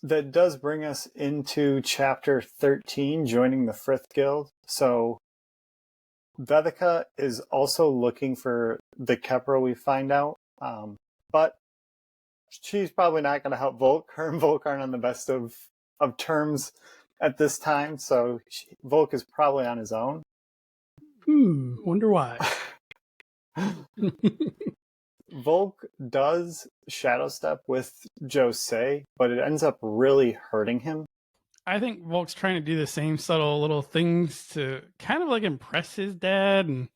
that does bring us into chapter 13, joining the Frith Guild. So Vethica is also looking for the khaperas, we find out. But she's probably not going to help Volke. Her and Volke aren't on the best of terms at this time, so Volke is probably on his own. Wonder why. Volke does shadow step with Jose, but it ends up really hurting him. I think Volke's trying to do the same subtle little things to kind of like impress his dad, and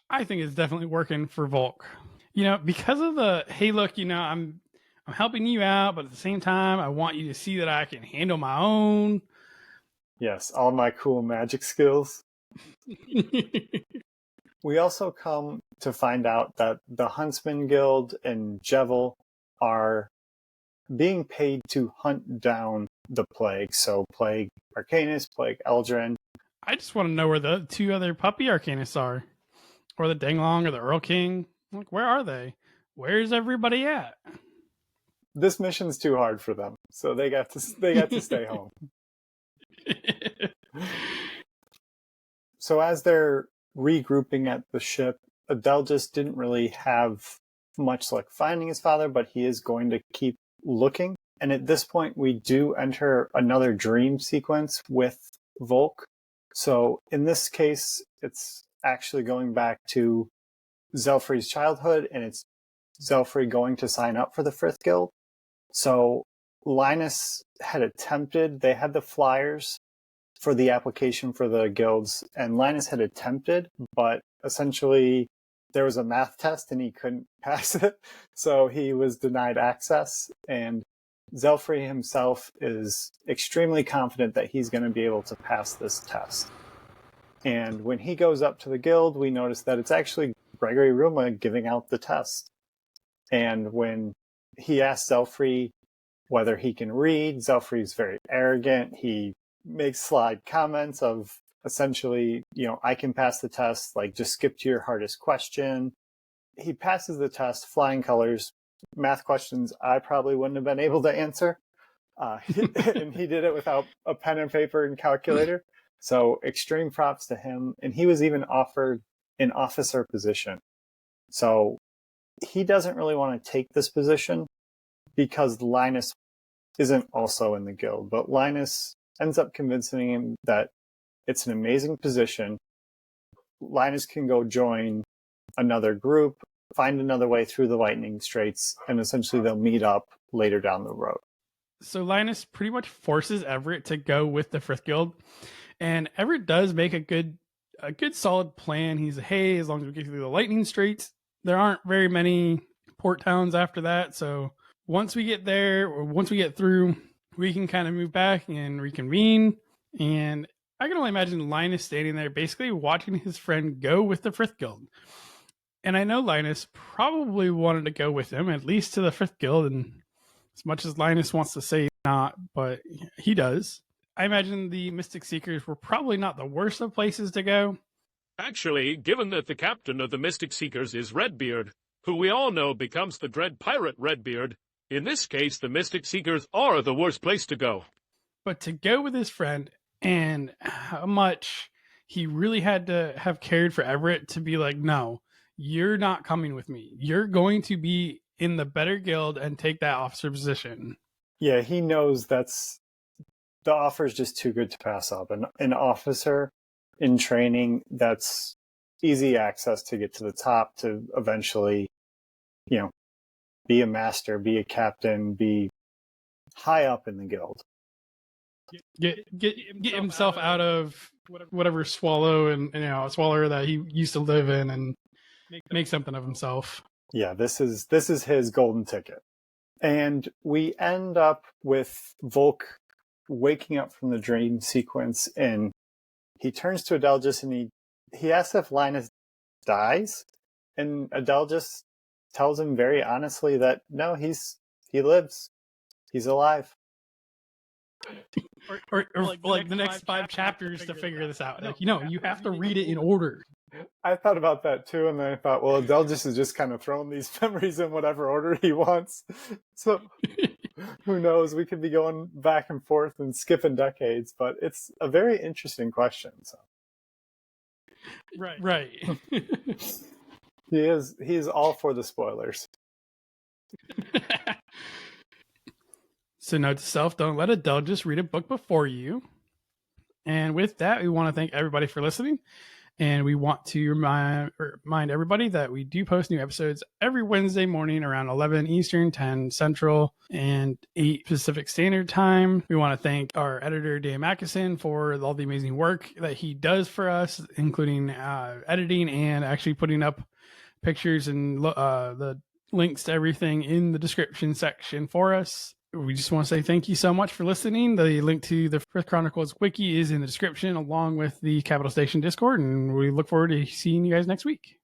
I think it's definitely working for Volke. You know, because of the, hey, look, you know, I'm helping you out, but at the same time, I want you to see that I can handle my own. Yes, all my cool magic skills. We also come to find out that the Huntsman Guild and Jevel are being paid to hunt down the plague. So plague Arcanus, plague Eldrin. I just want to know where the two other puppy Arcanus are. Or the Danglong or the Earl King. Like, where are they? Where's everybody at? This mission's too hard for them, so they got to stay home. So as they're regrouping at the ship, Adelgis didn't really have much luck finding his father, but he is going to keep looking. And at this point, we do enter another dream sequence with Volke. So in this case, it's actually going back to Zelfree's childhood, and it's Zelfree going to sign up for the Frith Guild. So Lynus had attempted, they had the flyers for the application for the guilds, and Lynus had attempted, but essentially there was a math test and he couldn't pass it, so he was denied access. And Zelfree himself is extremely confident that he's going to be able to pass this test. And when he goes up to the guild, we notice that it's actually Gregory Ruma giving out the test. And when he asks Zelfree whether he can read, Zelfree's very arrogant. He makes slide comments of essentially, you know, I can pass the test, like just skip to your hardest question. He passes the test, flying colors, math questions I probably wouldn't have been able to answer. And he did it without a pen and paper and calculator. So extreme props to him. And he was even offered an officer position. So he doesn't really want to take this position because Lynus isn't also in the guild. But Lynus ends up convincing him that it's an amazing position. Lynus can go join another group, find another way through the lightning straits, and essentially they'll meet up later down the road. So Lynus pretty much forces Everett to go with the Frith Guild. And Everett does make a good solid plan. He's, hey, as long as we get through the lightning straits, there aren't very many port towns after that. So once we get there, or once we get through, we can kind of move back and reconvene. And I can only imagine Lynus standing there basically watching his friend go with the Frith Guild. And I know Lynus probably wanted to go with him, at least to the Frith Guild. And as much as Lynus wants to say not, but he does. I imagine the Mystic Seekers were probably not the worst of places to go. Actually, given that the captain of the Mystic Seekers is Redbeard, who we all know becomes the dread pirate Redbeard, in this case, the Mystic Seekers are the worst place to go. But to go with his friend, and how much he really had to have cared for Everett to be like, no, you're not coming with me. You're going to be in the better guild and take that officer position. Yeah, he knows the offer is just too good to pass up. An officer in training, that's easy access to get to the top, to eventually, you know, be a master, be a captain, be high up in the guild. Get himself out of whatever swallow swallower that he used to live in, and make something of himself. Yeah, this is his golden ticket. And we end up with Volke waking up from the dream sequence, and he turns to Adelgis and he asks if Lynus dies, and Adelgis tells him very honestly that no, he lives, he's alive. Or like the next 5 chapters to figure this out. Like, you have to read it in order. I thought about that too, and then I thought, well, Adelgis is just kind of throwing these memories in whatever order he wants. So Who knows? We could be going back and forth and skipping decades, but it's a very interesting question. So Right. he is all for the spoilers. So note to self, don't let Adelgis read a book before you. And with that, we want to thank everybody for listening. And we want to remind everybody that we do post new episodes every Wednesday morning around 11 Eastern, 10 Central, and 8 Pacific Standard Time. We want to thank our editor, Dan Mackison, for all the amazing work that he does for us, including editing and actually putting up pictures and the links to everything in the description section for us. We just want to say thank you so much for listening. The link to the Frith Chronicles Wiki is in the description, along with the Capital Station Discord, and we look forward to seeing you guys next week.